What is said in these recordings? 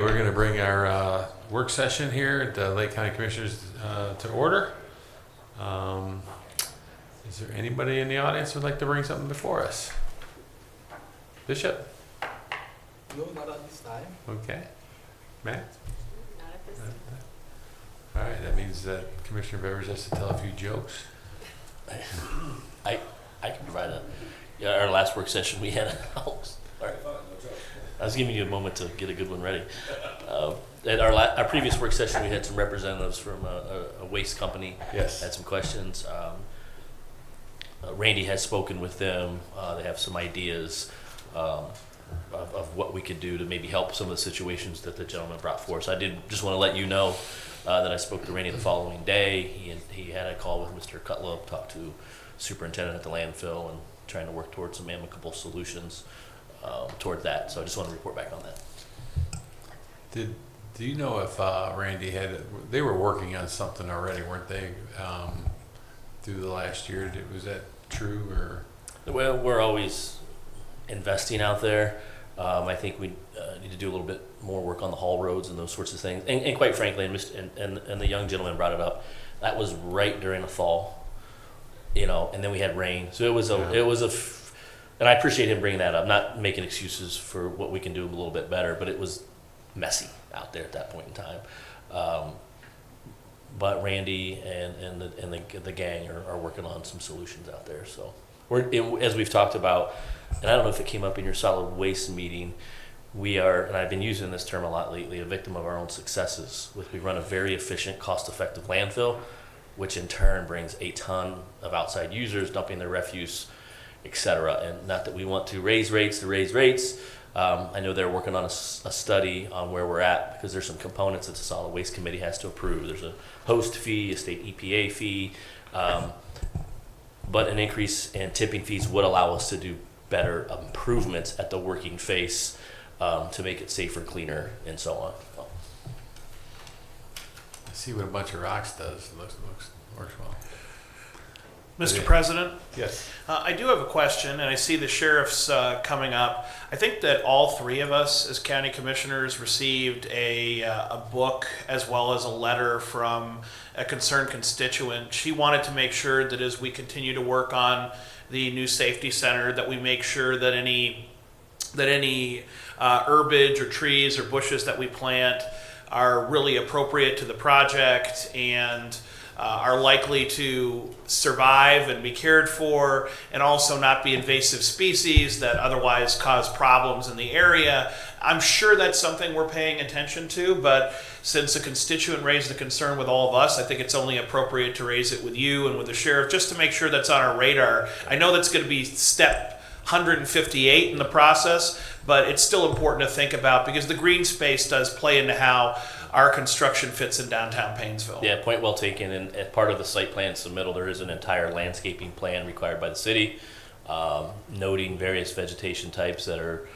We're going to bring our work session here at the Lake County Commissioners to order. Is there anybody in the audience who would like to bring something before us? Bishop? No, not at this time. Okay. Matt? Not at this time. All right, that means that Commissioner Beavers has to tell a few jokes. I can provide our last work session we had. Sorry. I was giving you a moment to get a good one ready. At our previous work session, we had some representatives from a waste company. Yes. Had some questions. Randy has spoken with them. They have some ideas of what we could do to maybe help some of the situations that the gentleman brought forth. So I did just want to let you know that I spoke to Randy the following day. He had a call with Mr. Cutlow, talked to superintendent at the landfill, and trying to work towards some amicable solutions toward that. So I just want to report back on that. Do you know if Randy they were working on something already, weren't they, through the last year? Was that true, or? Well, we're always investing out there. I think we need to do a little bit more work on the haul roads and those sorts of things. And quite frankly, and the young gentleman brought it up, that was right during the fall, and then we had rain. So and I appreciate him bringing that up, not making excuses for what we can do a little bit better, but it was messy out there at that point in time. But Randy and the gang are working on some solutions out there. So as we've talked about, and I don't know if it came up in your solid waste meeting, we are, and I've been using this term a lot lately, a victim of our own successes. We run a very efficient, cost-effective landfill, which in turn brings a ton of outside users dumping their refuse, et cetera. And not that we want to raise rates. I know they're working on a study on where we're at, because there's some components that the Solid Waste Committee has to approve. There's a host fee, a state EPA fee, but an increase in tipping fees would allow us to do better improvements at the working face to make it safer, cleaner, and so on. I see what a bunch of rocks does. It works well. Mr. President, Yes. I do have a question, and I see the sheriff's coming up. I think that all three of us as county commissioners received a book as well as a letter from a concerned constituent. She wanted to make sure that as we continue to work on the new safety center, that we make sure that any herbage or trees or bushes that we plant are really appropriate to the project and are likely to survive and be cared for, and also not be invasive species that otherwise cause problems in the area. I'm sure that's something we're paying attention to, but since a constituent raised the concern with all of us, I think it's only appropriate to raise it with you and with the sheriff, just to make sure that's on our radar. I know that's going to be step 158 in the process, but it's still important to think about, because the green space does play into how our construction fits in downtown Painesville. Yeah, point well taken. And as part of the site plan submittal, there is an entire landscaping plan required by the city, noting various vegetation types that are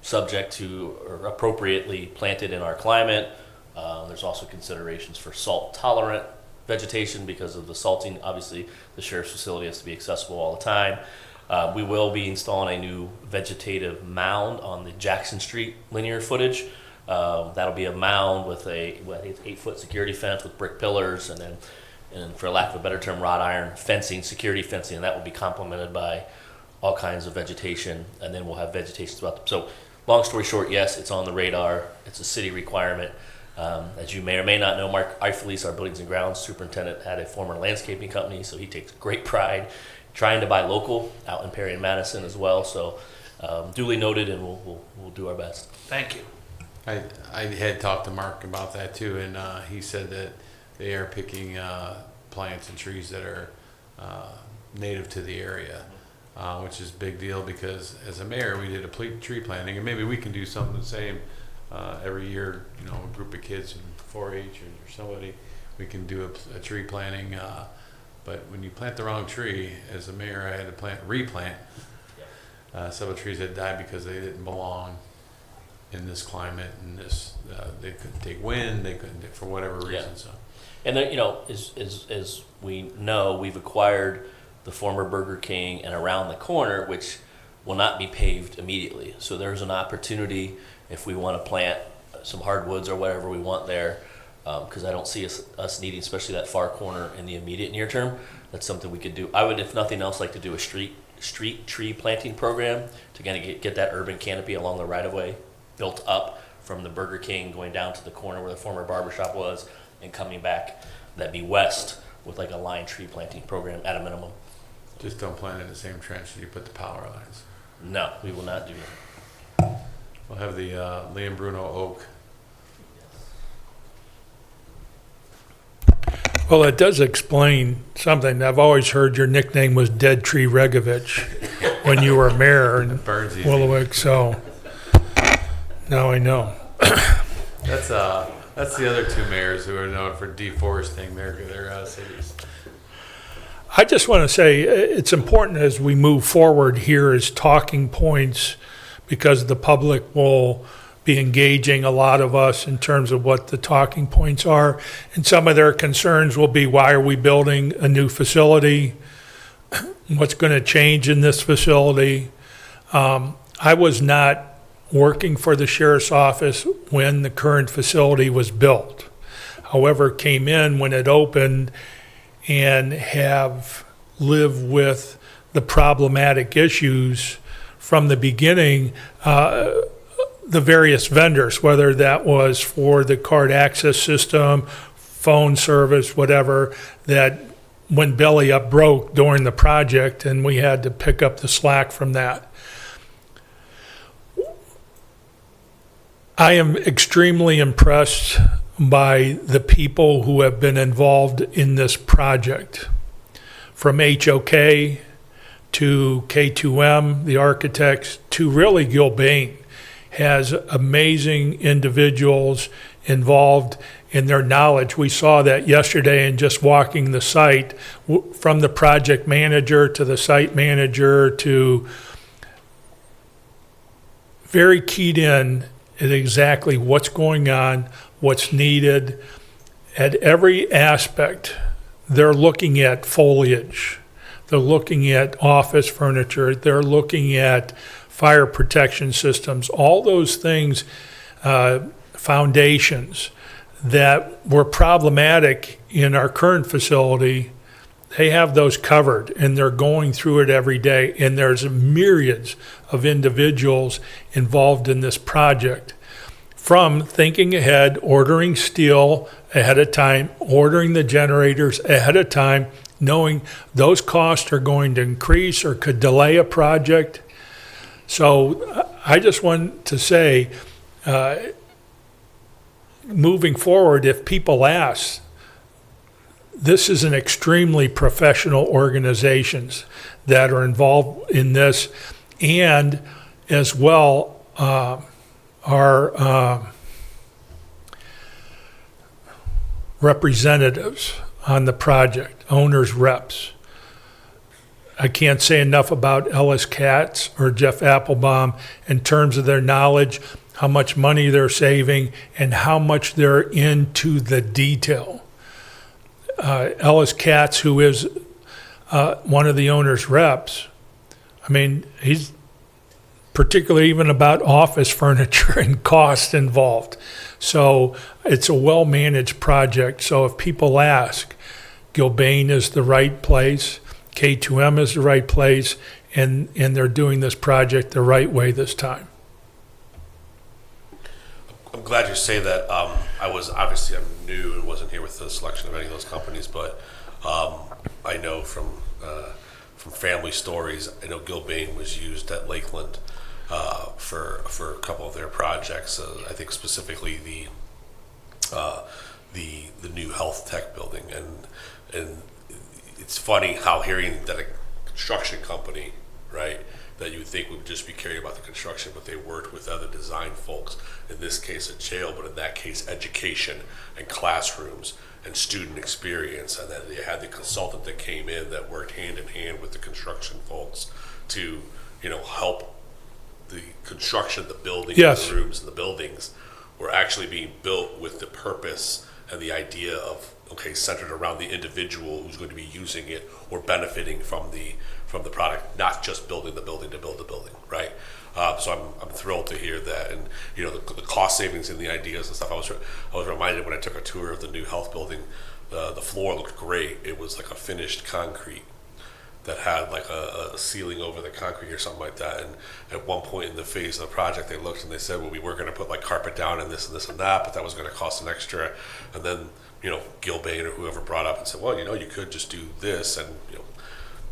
subject to or appropriately planted in our climate. There's also considerations for salt tolerant vegetation because of the salting. Obviously, the sheriff's facility has to be accessible all the time. We will be installing a new vegetative mound on the Jackson Street linear footage. That'll be a mound with a 8-foot security fence with brick pillars, and for lack of a better term, wrought iron fencing, security fencing, and that will be complemented by all kinds of vegetation, and then we'll have vegetation throughout them. So long story short, yes, it's on the radar. It's a city requirement. As you may or may not know, Mark Eifelis, our buildings and grounds superintendent, had a former landscaping company, so he takes great pride trying to buy local out in Perry and Madison as well. So duly noted, and we'll do our best. Thank you. I had talked to Mark about that too, and he said that they are picking plants and trees that are native to the area, which is a big deal, because as a mayor we did a tree planting, and maybe we can do something the same every year. A group of kids in 4-H or somebody, we can do a tree planting. But when you plant the wrong tree, as a mayor, I had to replant several trees that died because they didn't belong in this climate, and they couldn't take wind, they couldn't, for whatever reason. Yeah. So, And then, as we know, we've acquired the former Burger King and around the corner, which will not be paved immediately. So there's an opportunity if we want to plant some hardwoods or whatever we want there, because I don't see us needing, especially that far corner in the immediate near term. That's something we could do. I would, if nothing else, like to do a street tree planting program to kind of get that urban canopy along the right of way built up from the Burger King going down to the corner where the former barber shop was and coming back. That'd be west with like a line tree planting program at a minimum. Just don't plant in the same trench as you put the power lines. No, we will not do that. We'll have the Liam Bruno oak. Well, it does explain something. I've always heard your nickname was Dead Tree Regovich when you were mayor in Burns easy. Willowick, so now I know. That's the other two mayors who are known for deforesting their cities. I just want to say it's important as we move forward here as talking points, because the public will be engaging a lot of us in terms of what the talking points are. And some of their concerns will be, why are we building a new facility? What's going to change in this facility? I was not working for the sheriff's office when the current facility was built. However, came in when it opened and have lived with the problematic issues from the beginning. The various vendors, whether that was for the card access system, phone service, whatever, that when belly up broke during the project, and we had to pick up the slack from that. I am extremely impressed by the people who have been involved in this project, from HOK to K2M, the architects, to really Gilbane. Has amazing individuals involved in their knowledge. We saw that yesterday in just walking the site, from the project manager to the site manager, to very keyed in at exactly what's going on, what's needed. At every aspect, they're looking at foliage, they're looking at office furniture, they're looking at fire protection systems, all those things, foundations that were problematic in our current facility. They have those covered, and they're going through it every day. And there's myriads of individuals involved in this project, from thinking ahead, ordering steel ahead of time, ordering the generators ahead of time, knowing those costs are going to increase or could delay a project. So I just want to say, moving forward, if people ask, this is an extremely professional organizations that are involved in this, and as well our representatives on the project, owners, reps. I can't say enough about Ellis Katz or Jeff Applebaum in terms of their knowledge, how much money they're saving, and how much they're into the detail. Ellis Katz, who is one of the owner's reps, I mean, he's particularly even about office furniture and cost involved. So it's a well-managed project. So if people ask, Gilbane is the right place, K2M is the right place, and they're doing this project the right way this time. I'm glad you say that. I'm new and wasn't here with the selection of any of those companies, but I know from family stories, I know Gilbane was used at Lakeland for a couple of their projects. I think specifically the new health tech building, and it's funny how hearing that a construction company, right, that you would think would just be caring about the construction, but they worked with other design folks, in this case at jail, but in that case education and classrooms and student experience, and that they had the consultant that came in that worked hand in hand with the construction folks to, help the construction of the buildings, Yes. the rooms and the buildings were actually being built with the purpose and the idea of, okay, centered around the individual who's going to be using it or benefiting from the product, not just building the building to build the building, right? So I'm thrilled to hear that, and you know the cost savings and the ideas and stuff. I was reminded when I took a tour of the new health building, the floor looked great. It was like a finished concrete that had like a ceiling over the concrete or something like that. And at one point in the phase of the project, they looked and they said, well, we were going to put like carpet down and this and this and that, but that was going to cost an extra. And then, you know, Gil Bain or whoever brought up and said, well, you know, you could just do this, and you know,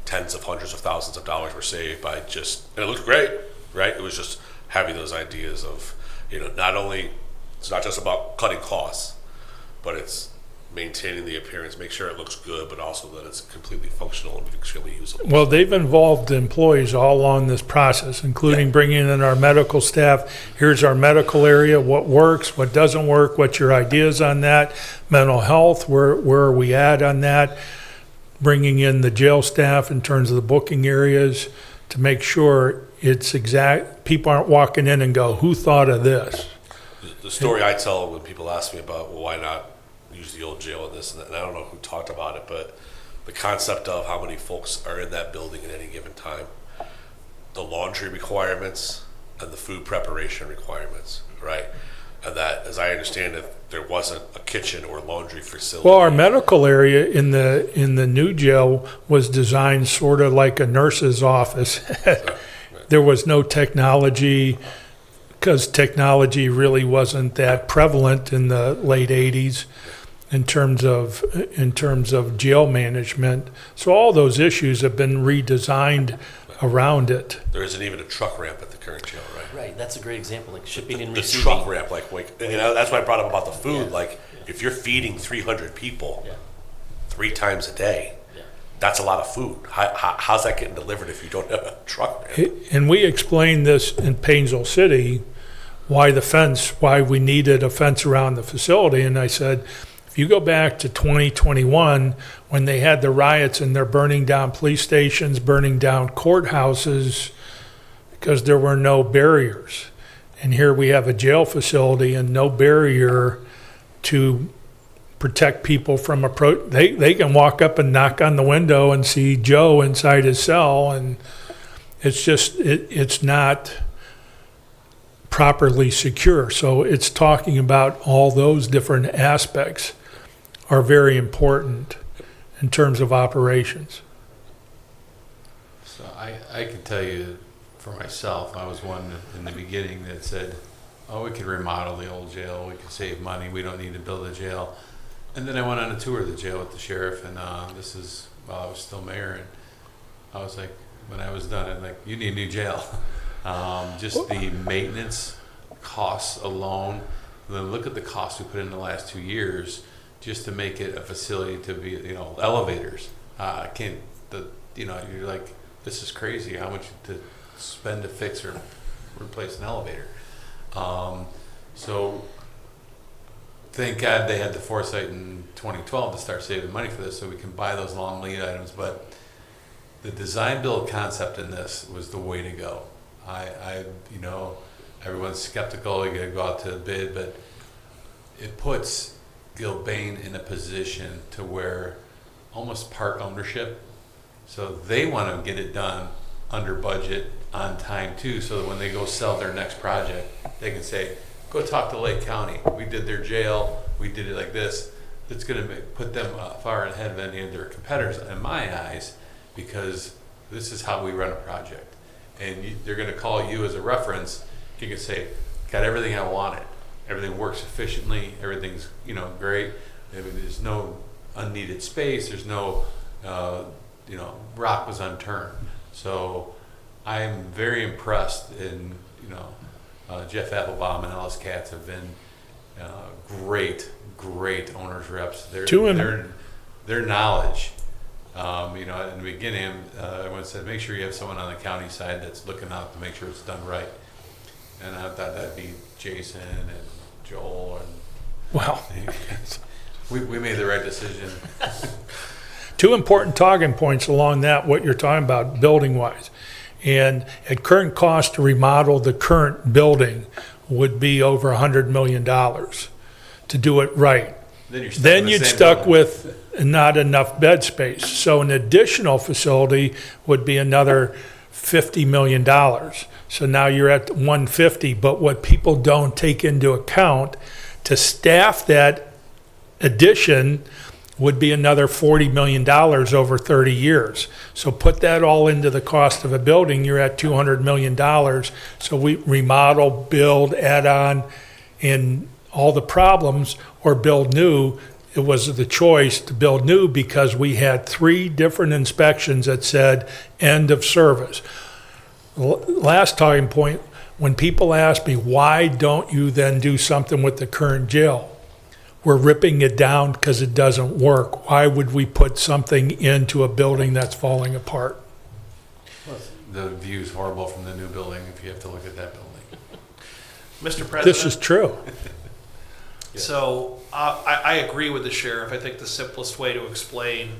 tens of hundreds of thousands of dollars were saved by just, and it looked great, right? It was just having those ideas of, you know, not only, it's not just about cutting costs, but it's maintaining the appearance, make sure it looks good, but also that it's completely functional and extremely usable. Well, they've involved employees all along this process, including bringing in our medical staff. Here's our medical area, what works, what doesn't work, what's your ideas on that? Mental health, where are we at on that? Bringing in the jail staff in terms of the booking areas to make sure it's exact, people aren't walking in and go, who thought of this? The story I tell when people ask me about, well, why not use the old jail and this and that, and I don't know who talked about it, but the concept of how many folks are in that building at any given time, the laundry requirements and the food preparation requirements, right? And that, as I understand it, there wasn't a kitchen or laundry facility. Well, our medical area in the new jail was designed sort of like a nurse's office. There was no technology, because technology really wasn't that prevalent in the late 80s in terms of jail management. So all those issues have been redesigned around it. There isn't even a truck ramp at the current jail, right? Right, that's a great example, like shipping and The receiving. truck ramp, like you know, that's why I brought up about the food. Yeah. Like, if you're feeding 300 people Yeah. 3 times a day, Yeah. that's a lot of food. How's that getting delivered if you don't have a truck ramp? And we explained this in Painesville City, why we needed a fence around the facility. And I said, if you go back to 2021, when they had the riots and they're burning down police stations, burning down courthouses, because there were no barriers. And here we have a jail facility and no barrier to protect people from approach. They can walk up and knock on the window and see Joe inside his cell, and it's just, it's not properly secure. So it's talking about all those different aspects are very important in terms of operations. So I can tell you for myself, I was one in the beginning that said, oh, we could remodel the old jail, we could save money, we don't need to build a jail. And then I went on a tour of the jail with the sheriff, and this is while I was still mayor, and I was like, when I was done, I'm like, you need a new jail. Just the maintenance costs alone, and then look at the costs we put in the last 2 years just to make it a facility to be, you know, elevators. You're like, this is crazy how much to spend to fix or replace an elevator. So thank God they had the foresight in 2012 to start saving money for this so we can buy those long lead items. But the design build concept in this was the way to go. Everyone's skeptical, you gotta go out to bid, but it puts Gil Bain in a position to where almost part ownership. So they want to get it done under budget, on time too, so that when they go sell their next project, they can say, go talk to Lake County. We did their jail, we did it like this. It's going to put them far ahead of any of their competitors in my eyes, because this is how we run a project. And they're going to call you as a reference. You can say, got everything I wanted. Everything works efficiently. Everything's, great. There's no unneeded space. There's no, rock was unturned. So I'm very impressed, and Jeff Applebaum and Ellis Katz have been great owners reps. Their knowledge. In the beginning, everyone said, make sure you have someone on the county side that's looking out to make sure it's done right. And I thought that'd be Jason and Joel, and Well, we made the right decision. two important talking points along that, what you're talking about building-wise. And at current cost to remodel the current building would be over $100 million to do it right. then you'd stuck with not enough bed space. So an additional facility would be another $50 million. So now you're at 150, but what people don't take into account, to staff that addition would be another $40 million over 30 years. So put that all into the cost of a building, you're at $200 million. So we remodel, build, add on, and all the problems, or build new. It was the choice to build new because we had 3 different inspections that said end of service. Last talking point, when people ask me, why don't you then do something with the current jail? We're ripping it down because it doesn't work. Why would we put something into a building that's falling apart? The view's horrible from the new building if you have to look at that building. Mr. President. This is true. So I agree with the sheriff. I think the simplest way to explain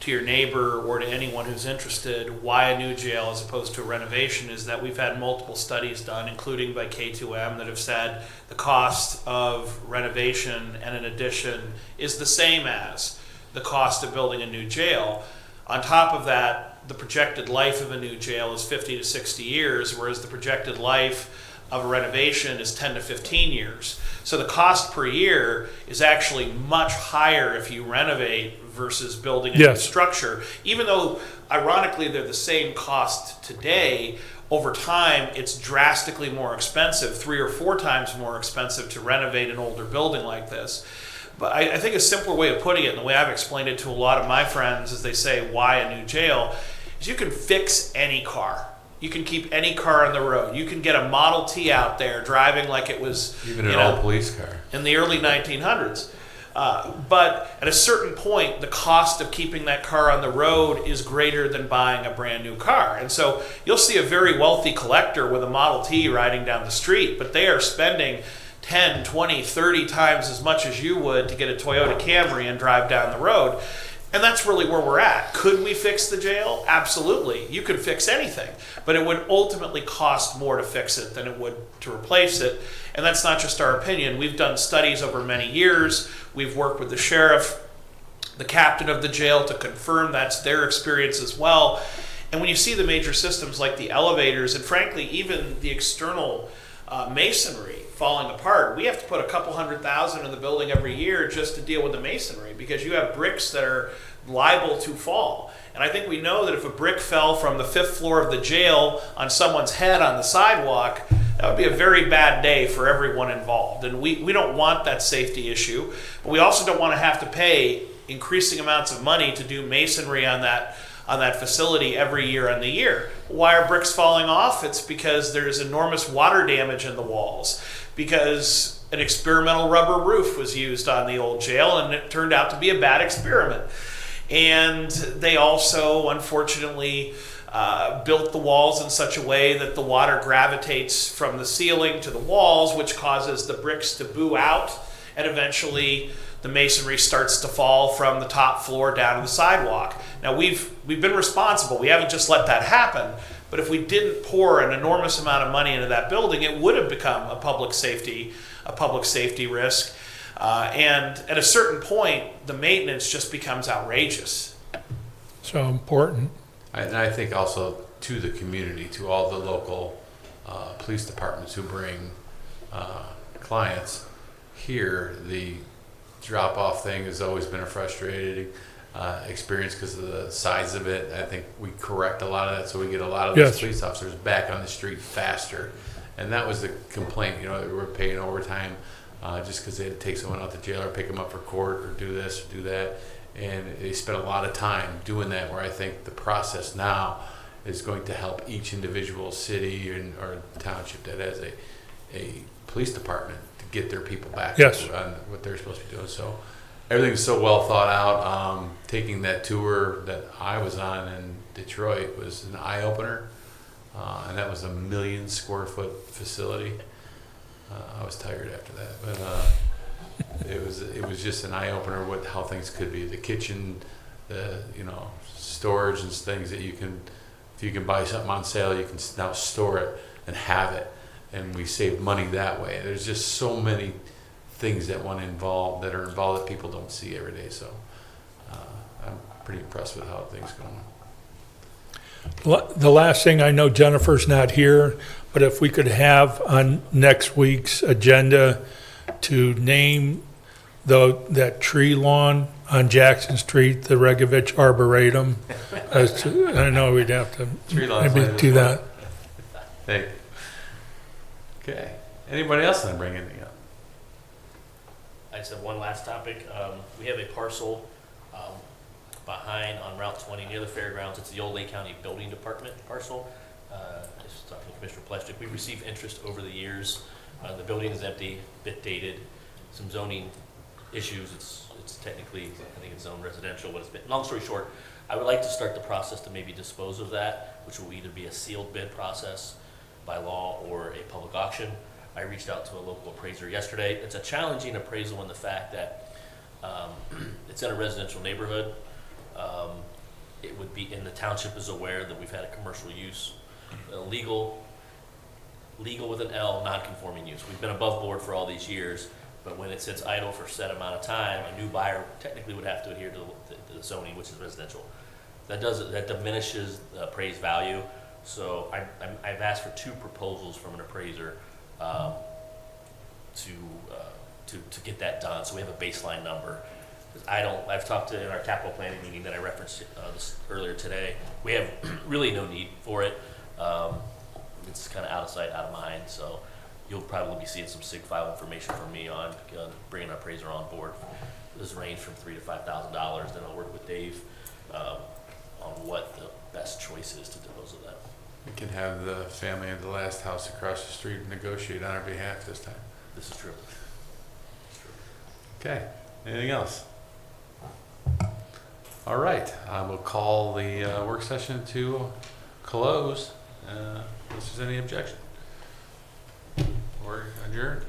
to your neighbor or to anyone who's interested why a new jail as opposed to a renovation is that we've had multiple studies done, including by K2M, that have said the cost of renovation and an addition is the same as the cost of building a new jail. On top of that, the projected life of a new jail is 50 to 60 years, whereas the projected life of a renovation is 10 to 15 years. So the cost per year is actually much higher if you renovate versus building a new structure. Even though, ironically, they're the same cost today, over time, it's drastically more expensive, 3 or 4 times more expensive to renovate an older building like this. But I think a simpler way of putting it, and the way I've explained it to a lot of my friends as they say, why a new jail, is you can fix any car. You can keep any car on the road. You can get a Model T out there driving like it was Even an old police car. in the early 1900s. But at a certain point, the cost of keeping that car on the road is greater than buying a brand new car. And so you'll see a very wealthy collector with a Model T riding down the street, but they are spending 10, 20, 30 times as much as you would to get a Toyota Camry and drive down the road. And that's really where we're at. Could we fix the jail? Absolutely. You could fix anything, but it would ultimately cost more to fix it than it would to replace it. And that's not just our opinion. We've done studies over many years. We've worked with the sheriff, the captain of the jail, to confirm that's their experience as well. And when you see the major systems like the elevators and frankly even the external masonry falling apart, we have to put a couple $100,000 in the building every year just to deal with the masonry, because you have bricks that are liable to fall. And I think we know that if a brick fell from the 5th floor of the jail on someone's head on the sidewalk, that would be a very bad day for everyone involved. And we don't want that safety issue, but we also don't want to have to pay increasing amounts of money to do masonry on that facility every year on the year. Why are bricks falling off? It's because there's enormous water damage in the walls, because an experimental rubber roof was used on the old jail and it turned out to be a bad experiment. And they also, unfortunately, built the walls in such a way that the water gravitates from the ceiling to the walls, which causes the bricks to boo out, and eventually the masonry starts to fall from the top floor down to the sidewalk. Now we've been responsible. We haven't just let that happen. But if we didn't pour an enormous amount of money into that building, it would have become a public safety risk. And at a certain point, the maintenance just becomes outrageous. So important. And I think also to the community, to all the local police departments who bring clients here, the drop-off thing has always been a frustrating experience because of the size of it. I think we correct a lot of that, so we get a lot of those police officers back on the street faster. And that was the complaint, that we were paying overtime just because they had to take someone out to jail or pick them up for court or do this or do that. And they spent a lot of time doing that, where I think the process now is going to help each individual city or township that has a police department to get their people back on what they're supposed to be doing. So everything's so well thought out. Taking that tour that I was on in Detroit was an eye-opener, and that was a 1 million square foot facility. I was tired after that, but it was just an eye-opener with how things could be. The kitchen, the storage and things that if you can buy something on sale, you can now store it and have it. And we save money that way. There's just so many things that are involved that people don't see every day. So I'm pretty impressed with how things going. The last thing, I know Jennifer's not here, but if we could have on next week's agenda to name that tree lawn on Jackson Street, the Regovich Arboretum. I know we'd have to Tree lawn's maybe later do this that. Hey. Okay. Anybody else want to bring anything up? I just have one last topic. We have a parcel behind on Route 20 near the fairgrounds. It's the old Lake County Building Department parcel. Just talking to Commissioner Pleshik. We've received interest over the years. The building is empty, bit dated, some zoning issues. It's technically, I think it's zoned residential, but it's been, long story short, I would like to start the process to maybe dispose of that, which will either be a sealed bid process by law or a public auction. I reached out to a local appraiser yesterday. It's a challenging appraisal in the fact that it's in a residential neighborhood. It would be, and the township is aware that we've had a commercial use, legal with an L, non-conforming use. We've been above board for all these years, but when it sits idle for a set amount of time, a new buyer technically would have to adhere to the zoning, which is residential. That diminishes the appraised value. So I've asked for 2 proposals from an appraiser to get that done. So we have a baseline number. I've talked to in our capital planning meeting that I referenced this earlier today. We have really no need for it. It's kind of out of sight, out of mind. So you'll probably be seeing some SIG file information from me on bringing an appraiser on board. This range from $3,000 to $5,000. Then I'll work with Dave on what the best choice is to dispose of that. We can have the family of the last house across the street negotiate on our behalf this time. This is true. Okay. Anything else? All right. I will call the work session to close unless there's any objection. We're adjourned.